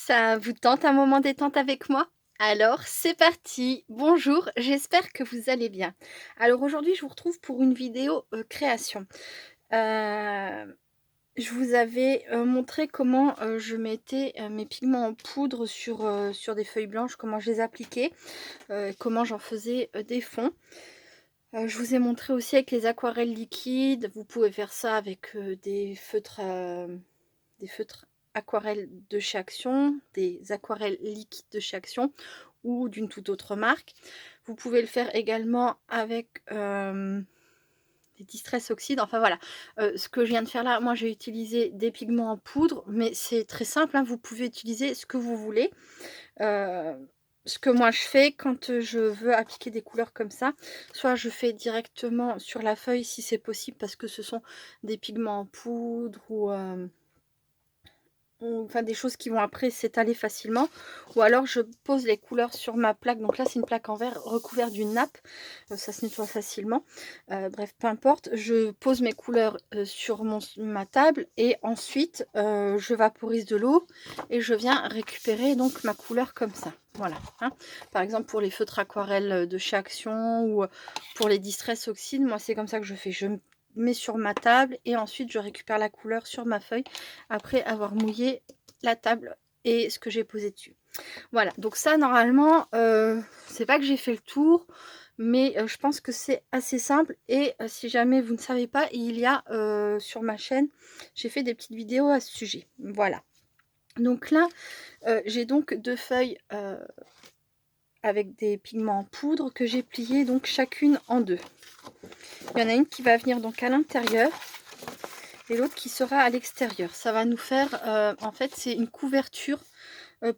Ça vous tente un moment détente avec moi? Alors, c'est parti! Bonjour, j'espère que vous allez bien. Alors aujourd'hui, je vous retrouve pour une vidéo, création. Heu, je vous avais, montré comment, je mettais, mes pigments en poudre sur des feuilles blanches, comment je les appliquais, comment j'en faisais, des fonds. Je vous ai montré aussi avec les aquarelles liquides. Vous pouvez faire ça avec, des feutres aquarelles de chez Action, des aquarelles liquides de chez Action ou d'une toute autre marque. Vous pouvez le faire également avec des Distress Oxide. Enfin voilà, ce que je viens de faire là, moi j'ai utilisé des pigments en poudre, mais c'est très simple, hein, vous pouvez utiliser ce que vous voulez. Heu, ce que moi je fais quand je veux appliquer des couleurs comme ça, soit je fais directement sur la feuille si c'est possible parce que ce sont des pigments en poudre ou enfin des choses qui vont après s'étaler facilement, ou alors je pose les couleurs sur ma plaque. Donc là c'est une plaque en verre recouverte d'une nappe, ça se nettoie facilement. Bref, peu importe, je pose mes couleurs sur ma table et ensuite je vaporise de l'eau et je viens récupérer donc ma couleur comme ça. Voilà, hein. Par exemple pour les feutres aquarelles de chez Action ou pour les Distress Oxide, moi c'est comme ça que je fais. Je mets sur ma table et ensuite je récupère la couleur sur ma feuille après avoir mouillé la table et ce que j'ai posé dessus. Voilà, donc ça normalement, c'est pas que j'ai fait le tour, mais je pense que c'est assez simple. Et si jamais vous ne savez pas, il y a sur ma chaîne, j'ai fait des petites vidéos à ce sujet. Voilà. Donc là, j'ai donc deux feuilles avec des pigments en poudre que j'ai pliées donc chacune en deux. Il y en a une qui va venir donc à l'intérieur et l'autre qui sera à l'extérieur. Ça va nous faire, en fait, c'est une couverture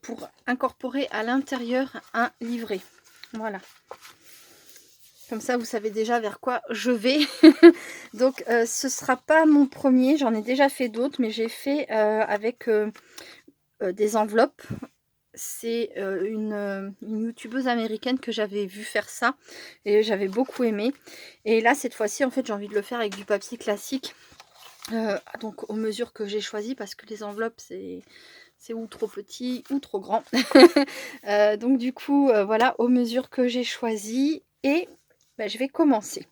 pour incorporer à l'intérieur un livret. Voilà. Comme ça, vous savez déjà vers quoi je vais. Donc, ce sera pas mon premier. J'en ai déjà fait d'autres, mais j'ai fait avec des enveloppes. C'est une youtubeuse américaine que j'avais vu faire ça et j'avais beaucoup aimé. Et là, cette fois-ci, en fait, j'ai envie de le faire avec du papier classique. Donc aux mesures que j'ai choisies parce que les enveloppes c'est ou trop petit ou trop grand. Donc du coup voilà, aux mesures que j'ai choisies et bah, je vais commencer.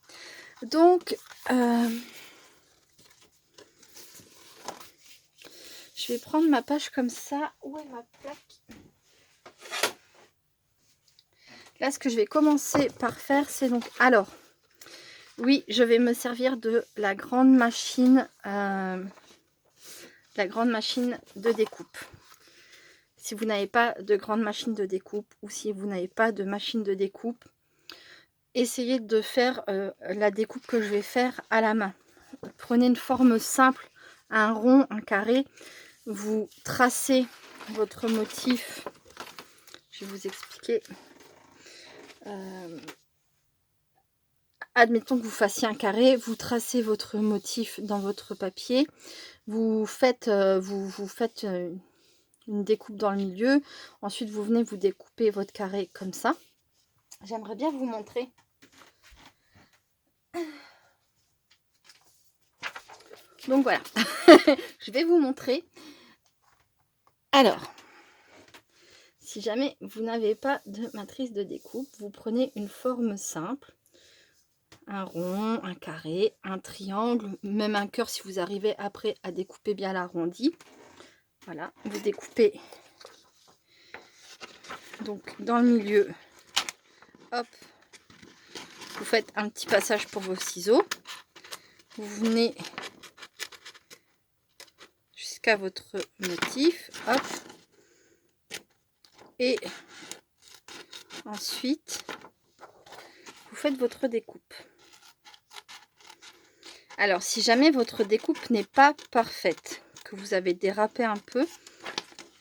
Donc je vais prendre ma page comme ça. Où est ma plaque? Là, ce que je vais commencer par faire, c'est donc alors oui, je vais me servir de la grande machine de découpe. Si vous n'avez pas de grande machine de découpe ou si vous n'avez pas de machine de découpe, essayez de faire la découpe que je vais faire à la main. Prenez une forme simple, un rond, un carré. Vous tracez votre motif. Je vais vous expliquer. Admettons que vous fassiez un carré, vous tracez votre motif dans votre papier. Vous faites une découpe dans le milieu. Ensuite, vous venez vous découper votre carré comme ça. J'aimerais bien vous montrer. Donc voilà, je vais vous montrer. Alors, si jamais vous n'avez pas de matrice de découpe, vous prenez une forme simple. Un rond, un carré, un triangle, même un cœur si vous arrivez après à découper bien l'arrondi. Voilà, vous découpez donc dans le milieu. Hop, vous faites un petit passage pour vos ciseaux. Vous venez jusqu'à votre motif. Hop. Et ensuite, vous faites votre découpe. Alors, si jamais votre découpe n'est pas parfaite, que vous avez dérapé un peu,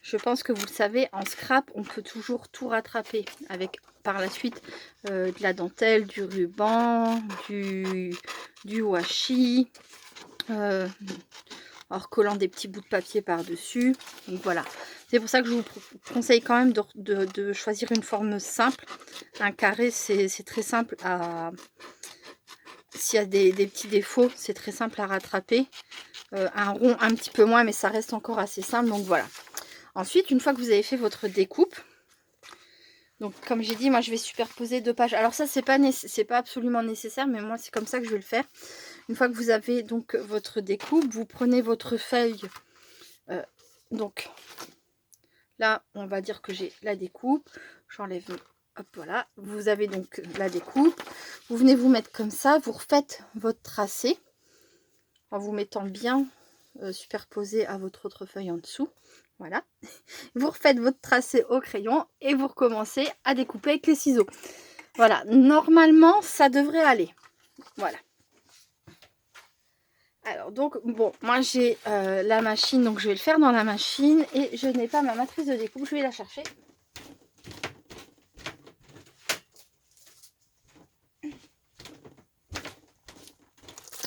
je pense que vous le savez, en scrap, on peut toujours tout rattraper avec par la suite de la dentelle, du ruban, du washi, en recollant des petits bouts de papier par-dessus. Donc voilà, c'est pour ça que je vous conseille quand même de choisir une forme simple. Un carré, c'est très simple à... S'il y a des petits défauts, c'est très simple à rattraper. Un rond, un petit peu moins, mais ça reste encore assez simple. Donc voilà. Ensuite, une fois que vous avez fait votre découpe, donc comme j'ai dit, moi je vais superposer 2 pages. Alors ça, c'est pas absolument nécessaire, mais moi c'est comme ça que je vais le faire. Une fois que vous avez donc votre découpe, vous prenez votre feuille. Donc là, on va dire que j'ai la découpe. J'enlève, hop, voilà. Vous avez donc la découpe. Vous venez vous mettre comme ça. Vous refaites votre tracé en vous mettant bien superposé à votre autre feuille en dessous. Voilà. Vous refaites votre tracé au crayon et vous recommencez à découper avec les ciseaux. Voilà. Normalement, ça devrait aller. Voilà. Alors donc, bon, moi j'ai la machine, donc je vais le faire dans la machine et je n'ai pas ma matrice de découpe, je vais la chercher.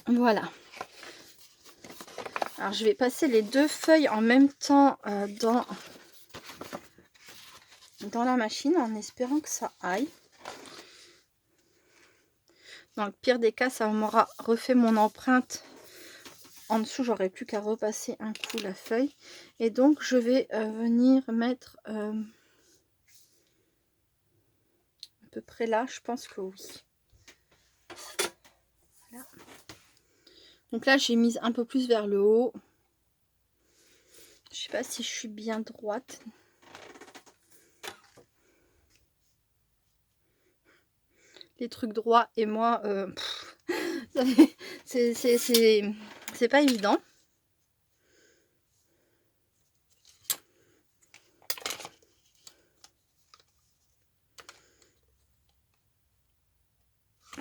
Voilà. Alors je vais passer les 2 feuilles en même temps dans la machine en espérant que ça aille. Dans le pire des cas, ça m'aura refait mon empreinte. En dessous, j'aurai plus qu'à repasser un coup la feuille. Et donc, je vais venir mettre à peu près là. Je pense que oui. Voilà. Donc là, j'ai mise un peu plus vers le haut. Je sais pas si je suis bien droite. Les trucs droits et moi, c'est pas évident.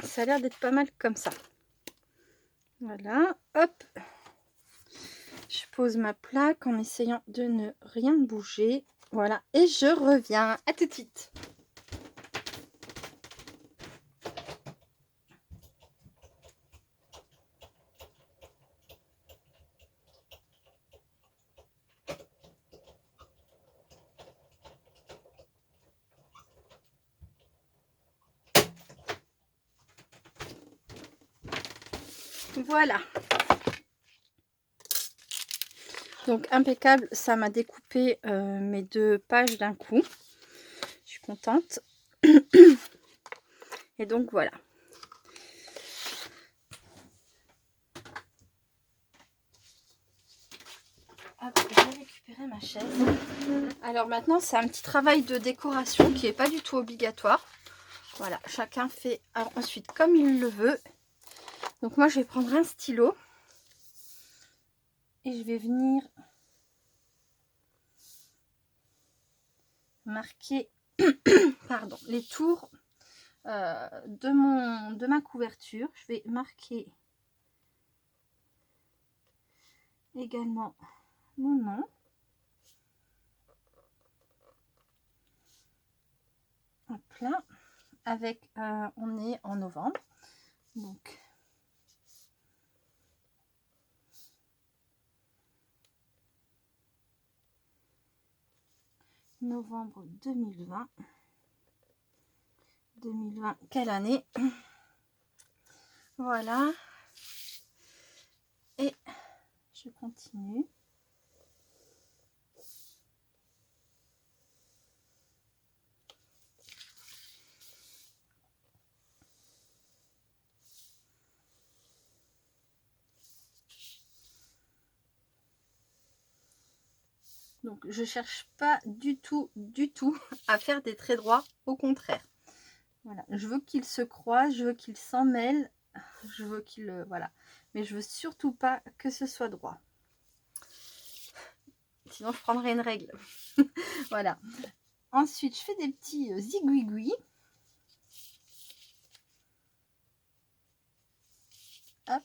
Ça a l'air d'être pas mal comme ça. Voilà, hop. Je pose ma plaque en essayant de ne rien bouger. Voilà, et je reviens. À tout de suite. Voilà. Donc impeccable, ça m'a découpé mes 2 pages d'un coup. Je suis contente. Et donc voilà. Hop, je vais récupérer ma chaise. Alors maintenant, c'est un petit travail de décoration qui n'est pas du tout obligatoire. Voilà, chacun fait ensuite comme il le veut. Donc moi, je vais prendre un stylo. Et je vais venir marquer pardon, les tours de ma couverture. Je vais marquer également mon nom. Hop là. Avec, on est en novembre. Donc, novembre 2020. 2020, quelle année? Voilà. Et je continue. Donc, je cherche pas du tout à faire des traits droits. Au contraire. Voilà. Je veux qu'ils se croisent, je veux qu'ils s'en mêlent. Je veux qu'il voilà, mais je veux surtout pas que ce soit droit, sinon je prendrai une règle. Voilà, ensuite je fais des petits zigouigouis. Hop.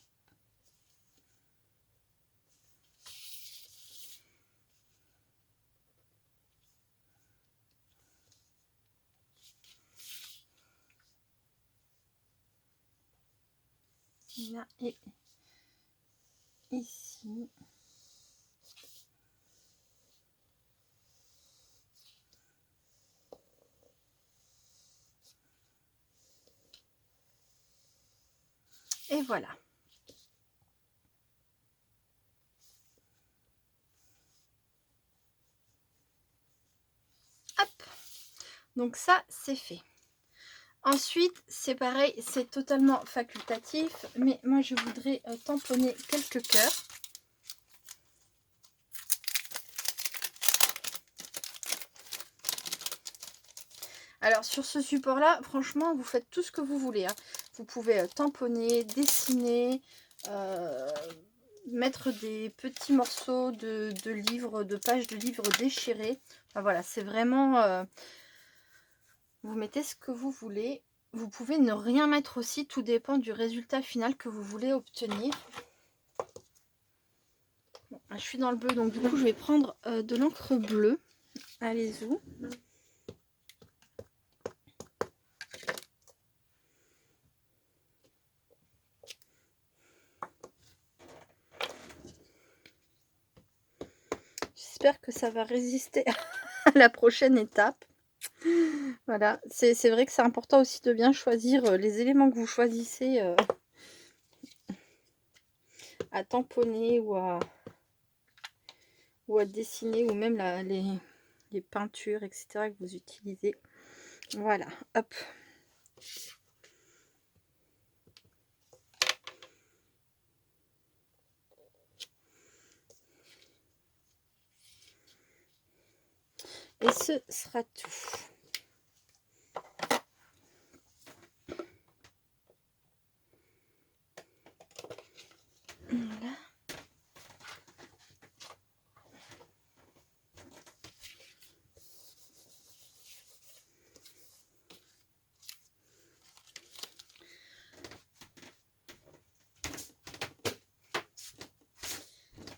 Là et ici. Et voilà. Hop, donc ça c'est fait. Ensuite, c'est pareil, c'est totalement facultatif, mais moi je voudrais tamponner quelques cœurs. Alors sur ce support là, franchement, vous faites tout ce que vous voulez, hein. Vous pouvez tamponner, dessiner, mettre des petits morceaux de livres, de pages de livres déchirés. Enfin voilà, c'est vraiment... vous mettez ce que vous voulez. Vous pouvez ne rien mettre aussi, tout dépend du résultat final que vous voulez obtenir. Bon, je suis dans le bleu, donc du coup je vais prendre de l'encre bleue. Allez-y. J'espère que ça va résister à la prochaine étape. Voilà, c'est vrai que c'est important aussi de bien choisir les éléments que vous choisissez à tamponner ou à dessiner, ou même les peintures, etc. que vous utilisez. Voilà, hop. Et ce sera tout. Voilà.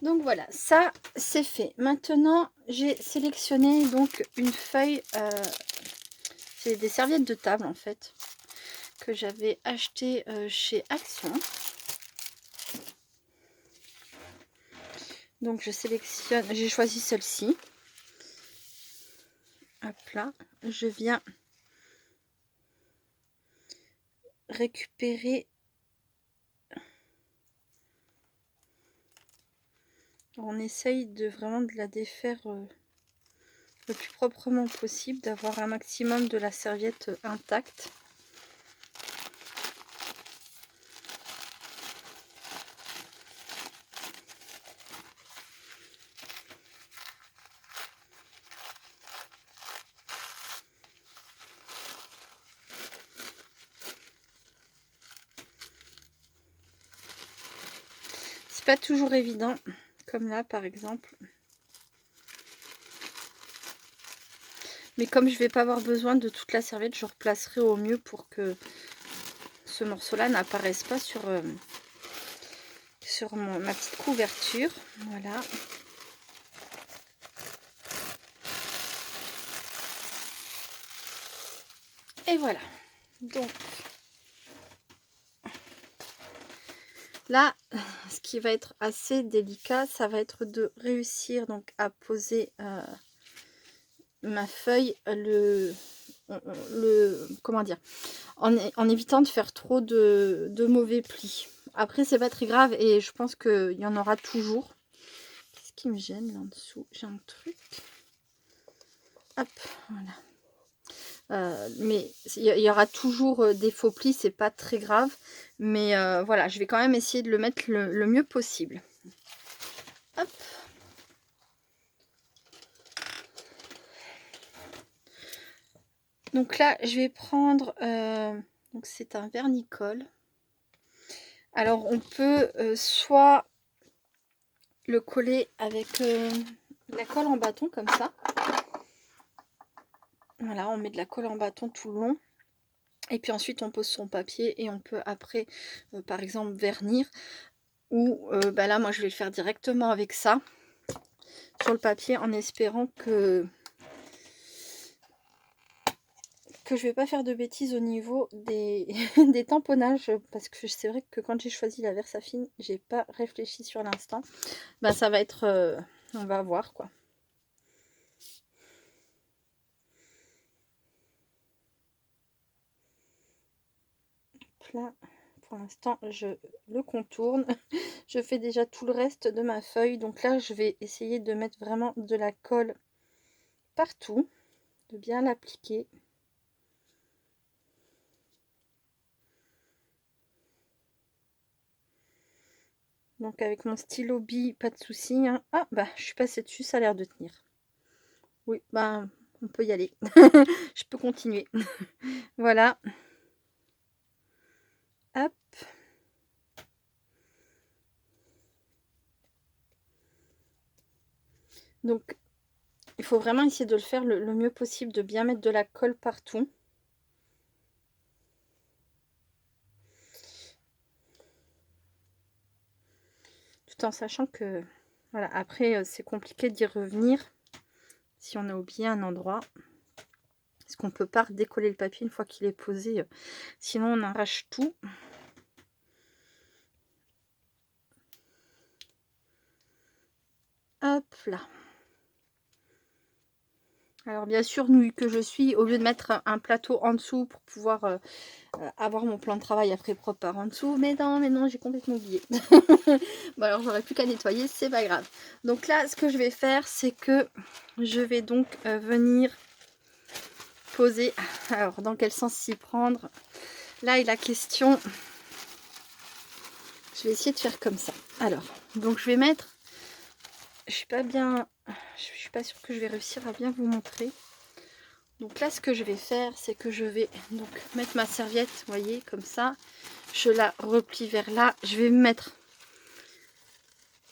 Donc voilà, ça c'est fait. Maintenant, j'ai sélectionné donc une feuille, c'est des serviettes de table en fait, que j'avais acheté chez Action. Donc je sélectionne, j'ai choisi celle-ci. Hop là, je viens récupérer. On essaye de vraiment de la défaire le plus proprement possible, d'avoir un maximum de la serviette intacte. C'est pas toujours évident, comme là par exemple. Mais comme je vais pas avoir besoin de toute la serviette, je replacerai au mieux pour que ce morceau-là n'apparaisse pas sur, ma petite couverture. Voilà. Et voilà. Donc là, ce qui va être assez délicat, ça va être de réussir donc à poser ma feuille, comment dire, en évitant de faire trop de mauvais plis. Après, c'est pas très grave et je pense qu'il y en aura toujours. Qu'est-ce qui me gêne là en dessous? J'ai un truc. Hop, voilà. Mais il y aura toujours des faux plis, c'est pas très grave. Mais voilà, je vais quand même essayer de le mettre le mieux possible. Hop. Donc là, je vais prendre, donc c'est un vernicole. Alors on peut soit le coller avec la colle en bâton comme ça. Voilà, on met de la colle en bâton tout le long. Et puis ensuite on pose son papier et on peut après, par exemple, vernir. Ou bah là, moi je vais le faire directement avec ça sur le papier en espérant que je vais pas faire de bêtises au niveau des, des tamponnages, parce que c'est vrai que quand j'ai choisi la Versafine, j'ai pas réfléchi sur l'instant. Bah ça va être, on va voir quoi. Là, pour l'instant, je le contourne. Je fais déjà tout le reste de ma feuille. Donc là, je vais essayer de mettre vraiment de la colle partout. de bien l'appliquer. Donc avec mon stylo bille, pas de souci. Hein. Ah bah je suis passée dessus, ça a l'air de tenir. Oui, bah on peut y aller. Je peux continuer. Voilà. Hop. Donc il faut vraiment essayer de le faire le mieux possible, de bien mettre de la colle partout. Tout en sachant que, voilà, après c'est compliqué d'y revenir si on a oublié un endroit. Parce qu'on ne peut pas redécoller le papier une fois qu'il est posé, sinon on arrache tout. Hop là. Alors bien sûr, nouille que je suis, au lieu de mettre un plateau en dessous pour pouvoir avoir mon plan de travail après propre par en dessous, mais non, j'ai complètement oublié. Bon alors j'aurais plus qu'à nettoyer, c'est pas grave. Donc là, ce que je vais faire, c'est que je vais donc venir poser. Alors dans quel sens s'y prendre? Là est la question. Je vais essayer de faire comme ça. Alors, donc je vais mettre. Je suis pas bien. Je suis pas sûre que je vais réussir à bien vous montrer. Donc là, ce que je vais faire, c'est que je vais donc mettre ma serviette, vous voyez, comme ça. Je la replie vers là. Je vais me mettre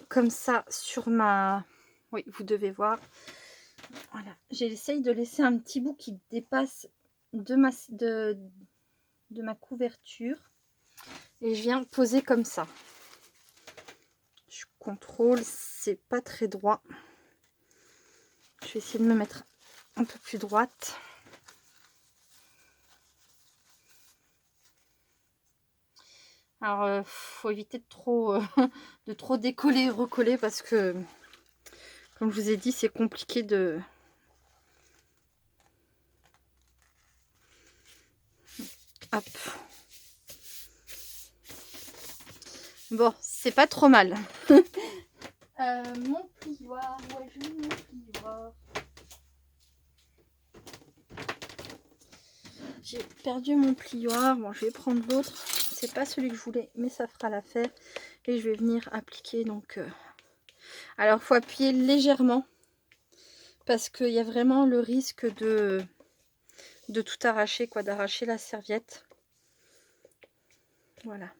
comme ça sur ma... Oui, vous devez voir. Voilà. J'essaye de laisser un petit bout qui dépasse de ma couverture. Et je viens poser comme ça. Je contrôle, c'est pas très droit. Je vais essayer de me mettre un peu plus droite. Alors, faut éviter de trop décoller et recoller parce que, comme je vous ai dit, c'est compliqué de... Hop. Bon, c'est pas trop mal. Mon plioir, ouais, je mon plioir. J'ai perdu mon plioir. Bon, je vais prendre l'autre. C'est pas celui que je voulais, mais ça fera l'affaire. Et je vais venir appliquer. Donc, alors, faut appuyer légèrement parce qu'il y a vraiment le risque de tout arracher, quoi, d'arracher la serviette. Voilà.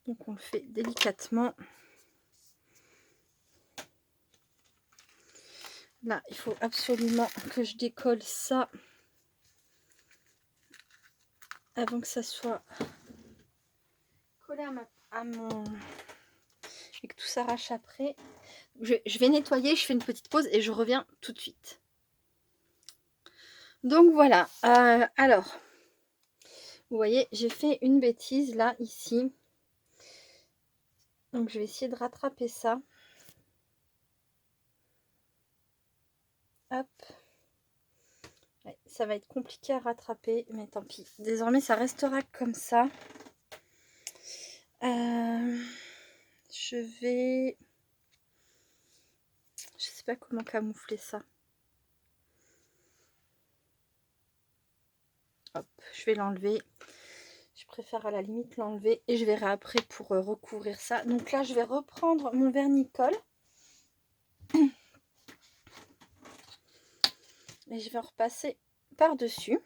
Donc on le fait délicatement. Là, il faut absolument que je décolle ça avant que ça soit collé à mon... et que tout s'arrache après. Je vais nettoyer, je fais une petite pause et je reviens tout de suite. Donc voilà. Alors, vous voyez, j'ai fait une bêtise là, ici. Donc je vais essayer de rattraper ça. Hop. Ouais, ça va être compliqué à rattraper, mais tant pis. Désormais, ça restera comme ça. Je vais... Je sais pas comment camoufler ça. Hop, je vais l'enlever. Je préfère à la limite l'enlever et je verrai après pour recouvrir ça. Donc là, je vais reprendre mon vernicole. Et je vais repasser par-dessus.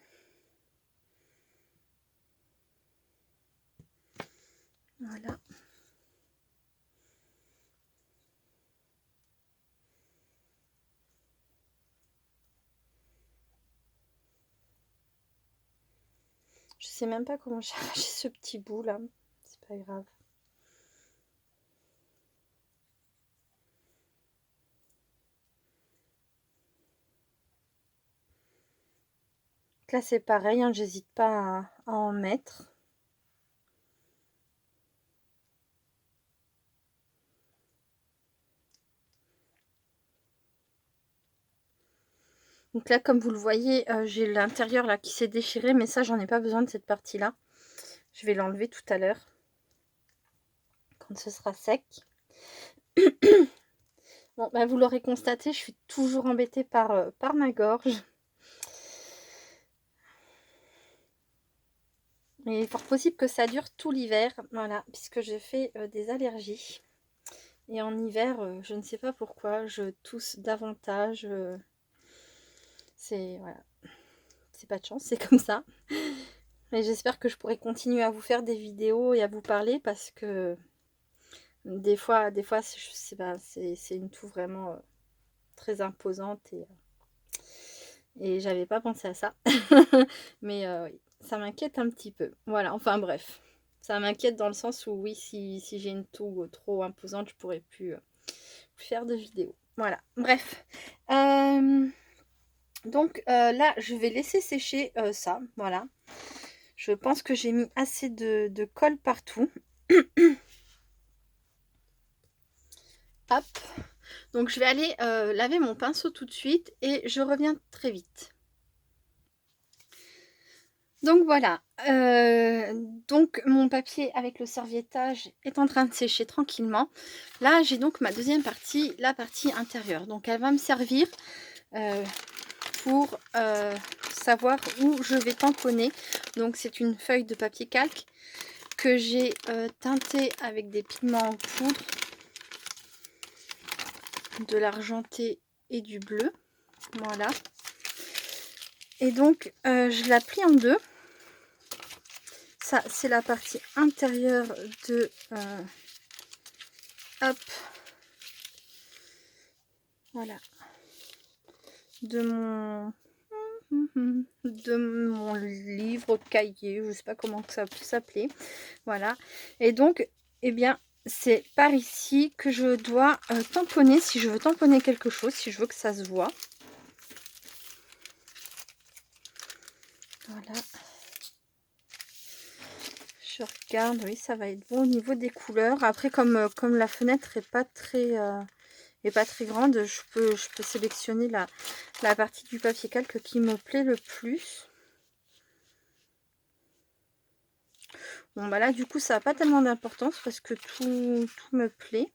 Voilà. Je sais même pas comment j'ai arraché ce petit bout là. C'est pas grave. Là, c'est pareil, hein, j'hésite pas à en mettre. Donc là, comme vous le voyez, j'ai l'intérieur là qui s'est déchiré, mais ça, j'en ai pas besoin de cette partie-là. Je vais l'enlever tout à l'heure, quand ce sera sec. Bon, bah, vous l'aurez constaté, je suis toujours embêtée par ma gorge. Mais il est fort possible que ça dure tout l'hiver, voilà, puisque j'ai fait des allergies. Et en hiver, je ne sais pas pourquoi, je tousse davantage. C'est voilà, c'est pas de chance, c'est comme ça. Mais j'espère que je pourrai continuer à vous faire des vidéos et à vous parler parce que des fois c'est une toux vraiment très imposante et j'avais pas pensé à ça. Mais oui, ça m'inquiète un petit peu. Voilà, enfin bref. Ça m'inquiète dans le sens où oui, si j'ai une toux trop imposante, je pourrais plus faire de vidéos. Voilà, bref. Donc là, je vais laisser sécher ça. Voilà. Je pense que j'ai mis assez de colle partout. Hop. Donc je vais aller laver mon pinceau tout de suite et je reviens très vite. Donc voilà, donc mon papier avec le serviettage est en train de sécher tranquillement. Là j'ai donc ma deuxième partie, la partie intérieure. Donc elle va me servir pour savoir où je vais tamponner. Donc c'est une feuille de papier calque que j'ai teintée avec des pigments en poudre, de l'argenté et du bleu. Voilà. Et donc je la plie en deux. Ça, c'est la partie intérieure de hop, voilà, de mon livre cahier, je sais pas comment ça peut s'appeler. Voilà. Et donc, eh bien, c'est par ici que je dois tamponner si je veux tamponner quelque chose, si je veux que ça se voit. Voilà. Je regarde, oui, ça va être bon au niveau des couleurs. Après, comme la fenêtre est pas très grande, je peux sélectionner la partie du papier calque qui me plaît le plus. Bon bah là du coup ça n'a pas tellement d'importance parce que tout me plaît.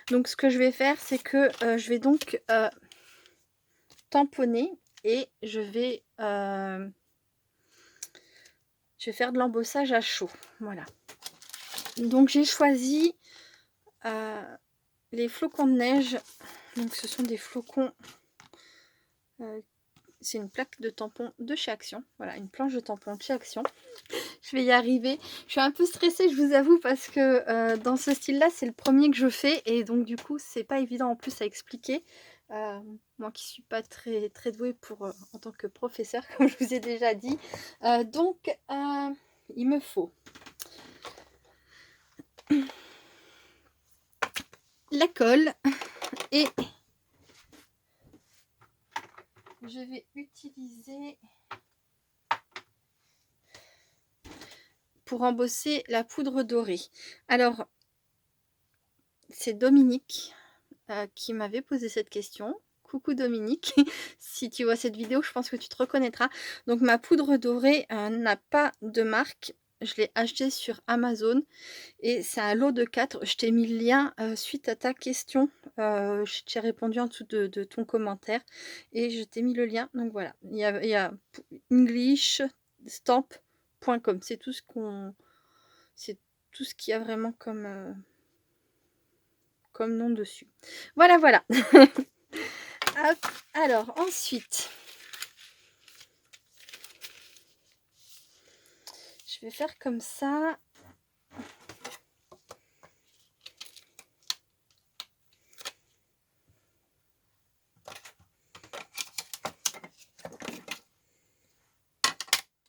Donc ce que je vais faire, c'est que je vais donc tamponner et je vais faire de l'embossage à chaud. Voilà. Donc j'ai choisi les flocons de neige. Donc ce sont des flocons, c'est une plaque de tampon de chez Action. Voilà, une planche de tampon de chez Action. Je vais y arriver. Je suis un peu stressée, je vous avoue, parce que dans ce style-là, c'est le premier que je fais. Et donc du coup, c'est pas évident en plus à expliquer. Moi qui suis pas très douée en tant que professeur, comme je vous ai déjà dit. Donc, il me faut la colle et je vais utiliser pour embosser la poudre dorée. Alors, c'est Dominique qui m'avait posé cette question. Coucou Dominique, si tu vois cette vidéo, je pense que tu te reconnaîtras. Donc ma poudre dorée n'a pas de marque. Je l'ai acheté sur Amazon et c'est un lot de 4. Je t'ai mis le lien suite à ta question. Je t'ai répondu en dessous de ton commentaire et je t'ai mis le lien. Donc voilà, il y a englishstamp.com. C'est tout ce qu'il y a vraiment comme nom dessus. Voilà, voilà. Hop. Alors, ensuite, je vais faire comme ça.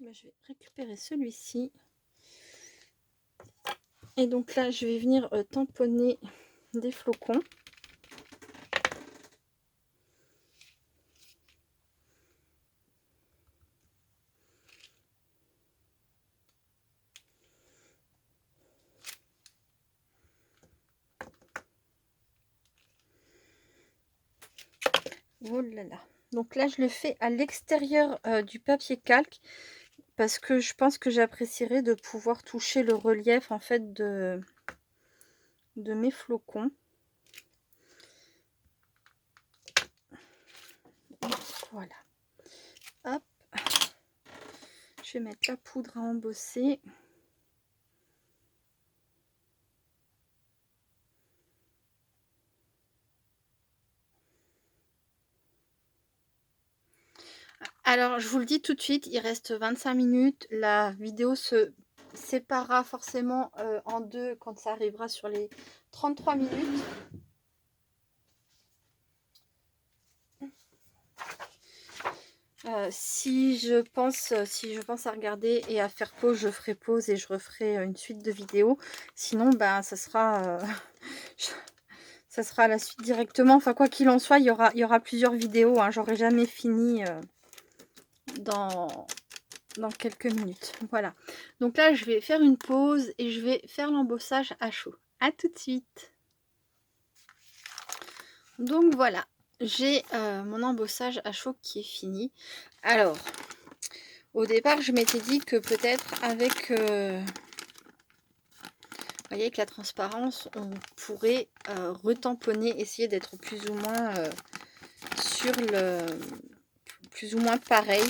Je vais récupérer celui-ci. Et donc là, je vais venir tamponner des flocons. Oh là là. Donc là, je le fais à l'extérieur du papier calque parce que je pense que j'apprécierais de pouvoir toucher le relief en fait de mes flocons. Voilà. Hop. Je vais mettre la poudre à embosser. Alors, je vous le dis tout de suite, il reste 25 minutes. La vidéo se séparera forcément en deux quand ça arrivera sur les 33 minutes. Si je pense à regarder et à faire pause, je ferai pause et je referai une suite de vidéos. Sinon, ben, ça sera la suite directement. Enfin, quoi qu'il en soit, il y aura plusieurs vidéos. Hein. J'aurai jamais fini dans quelques minutes. Voilà. Donc là, je vais faire une pause et je vais faire l'embossage à chaud. À tout de suite. Donc voilà, j'ai mon embossage à chaud qui est fini. Alors, au départ, je m'étais dit que peut-être avec, vous voyez, avec la transparence, on pourrait retamponner, essayer d'être plus ou moins sur le... plus ou moins pareil.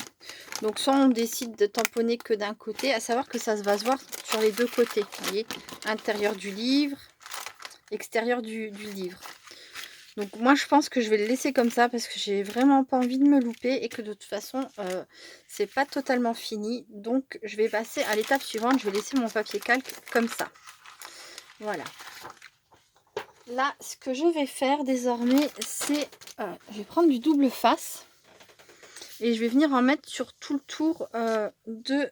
Donc soit on décide de tamponner que d'un côté, à savoir que ça va se voir sur les deux côtés. Vous voyez, intérieur du livre, extérieur du livre. Donc moi je pense que je vais le laisser comme ça parce que j'ai vraiment pas envie de me louper et que de toute façon c'est pas totalement fini. Donc je vais passer à l'étape suivante, je vais laisser mon papier calque comme ça. Voilà. Là ce que je vais faire désormais c'est, je vais prendre du double face et je vais venir en mettre sur tout le tour de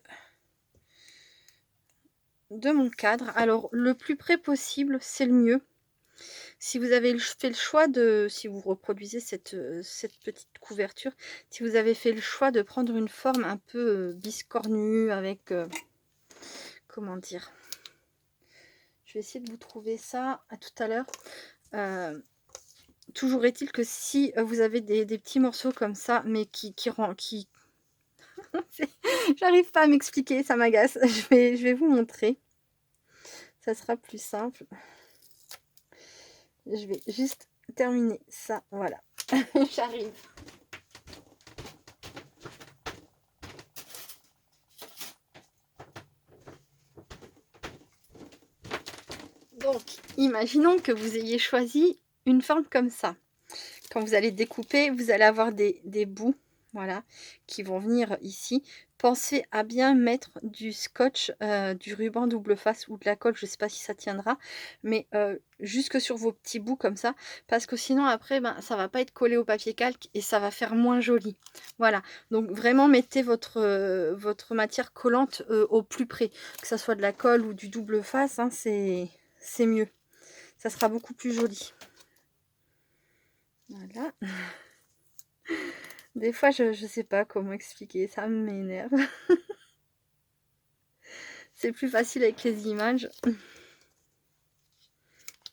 mon cadre. Alors le plus près possible c'est le mieux. Si vous avez fait le choix de, si vous reproduisez cette petite couverture, si vous avez fait le choix de prendre une forme un peu biscornue avec, comment dire, je vais essayer de vous trouver ça à tout à l'heure. Toujours est-il que si vous avez des petits morceaux comme ça, mais qui j'arrive pas à m'expliquer, ça m'agace. Je vais vous montrer. Ça sera plus simple. Je vais juste terminer ça. Voilà. J'arrive. Donc, imaginons que vous ayez choisi une forme comme ça. Quand vous allez découper, vous allez avoir des bouts, voilà, qui vont venir ici. Pensez à bien mettre du scotch, du ruban double face ou de la colle, je ne sais pas si ça tiendra, mais jusque sur vos petits bouts comme ça, parce que sinon après, ben, ça va pas être collé au papier calque et ça va faire moins joli. Voilà, donc vraiment mettez votre matière collante au plus près, que ça soit de la colle ou du double face, hein, c'est mieux. Ça sera beaucoup plus joli. Voilà. Des fois, je sais pas comment expliquer, ça m'énerve. C'est plus facile avec les images.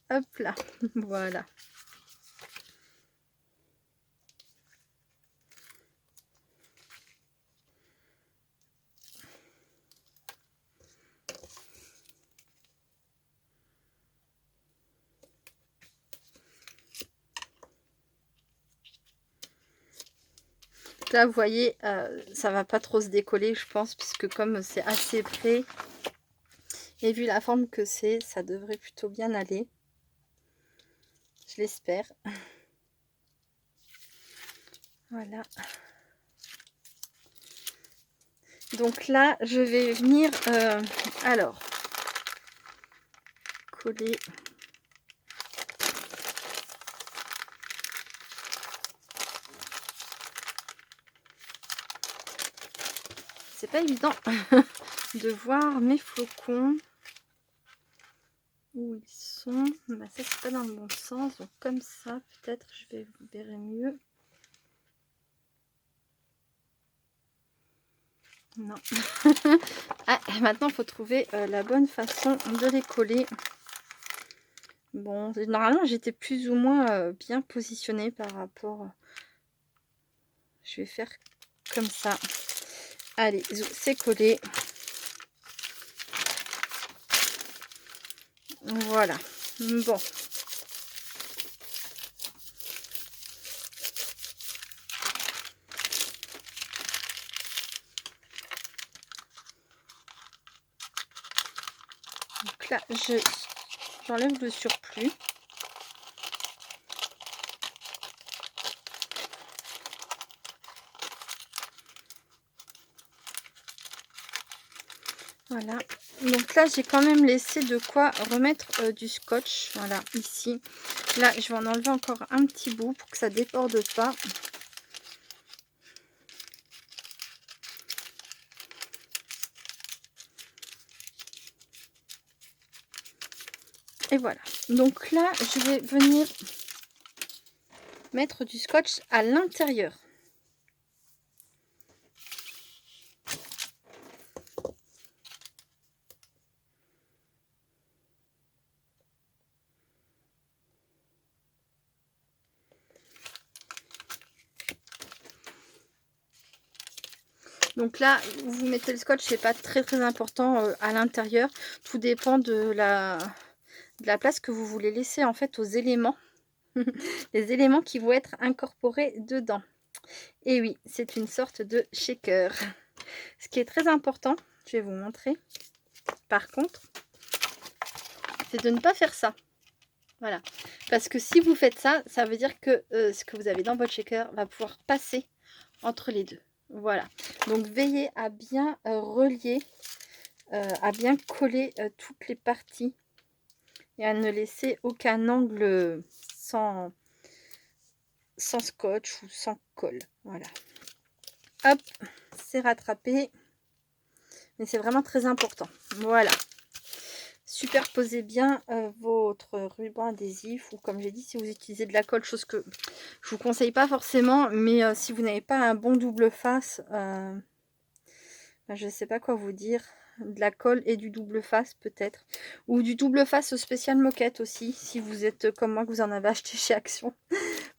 Hop là, voilà. Là, vous voyez, ça va pas trop se décoller, je pense, puisque comme c'est assez près, et vu la forme que c'est, ça devrait plutôt bien aller. Je l'espère. Voilà. Donc là, je vais venir, alors, coller. C'est pas évident de voir mes flocons. Où ils sont. Bah, ça, c'est pas dans le bon sens. Donc, comme ça, peut-être, je vais vous verrai mieux. Non. Ah, maintenant, il faut trouver la bonne façon de les coller. Bon, normalement, j'étais plus ou moins bien positionnée par rapport... Je vais faire comme ça. Allez, c'est collé. Voilà. Bon. là, j'enlève le surplus. Voilà, donc là j'ai quand même laissé de quoi remettre du scotch. Voilà, ici. Là, je vais en enlever encore un petit bout pour que ça déborde pas. Et voilà. Donc là, je vais venir mettre du scotch à l'intérieur. Donc là, vous mettez le scotch, c'est pas très important à l'intérieur. Tout dépend de la place que vous voulez laisser en fait aux éléments. Les éléments qui vont être incorporés dedans. Et oui, c'est une sorte de shaker. Ce qui est très important, je vais vous montrer. Par contre, c'est de ne pas faire ça. Voilà. Parce que si vous faites ça, ça veut dire que ce que vous avez dans votre shaker va pouvoir passer entre les deux. Voilà. Donc veillez à bien relier, à bien coller toutes les parties et à ne laisser aucun angle sans scotch ou sans colle. Voilà. Hop, c'est rattrapé. Mais c'est vraiment très important. Voilà. Superposez bien votre ruban adhésif, ou comme j'ai dit, si vous utilisez de la colle, chose que je vous conseille pas forcément, mais si vous n'avez pas un bon double face, je ne sais pas quoi vous dire, de la colle et du double face peut-être, ou du double face spécial moquette aussi, si vous êtes comme moi, que vous en avez acheté chez Action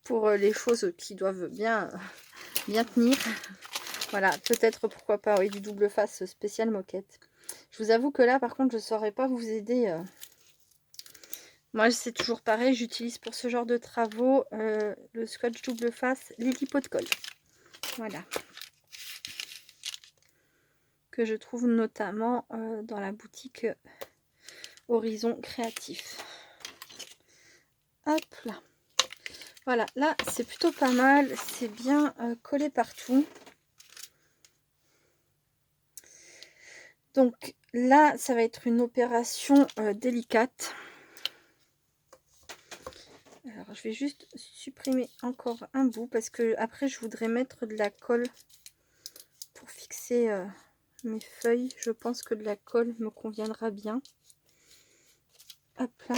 pour les choses qui doivent bien tenir. Voilà, peut-être, pourquoi pas, oui, du double face spécial moquette. Je vous avoue que là, par contre, je ne saurais pas vous aider. Moi, c'est toujours pareil, j'utilise pour ce genre de travaux le scotch double face Lily Pot de Colle. Voilà. Que je trouve notamment dans la boutique Horizon Créatif. Hop là. Voilà, là, c'est plutôt pas mal. C'est bien collé partout. Donc là, ça va être une opération délicate. Alors, je vais juste supprimer encore un bout parce que après, je voudrais mettre de la colle pour fixer mes feuilles. Je pense que de la colle me conviendra bien. Hop là.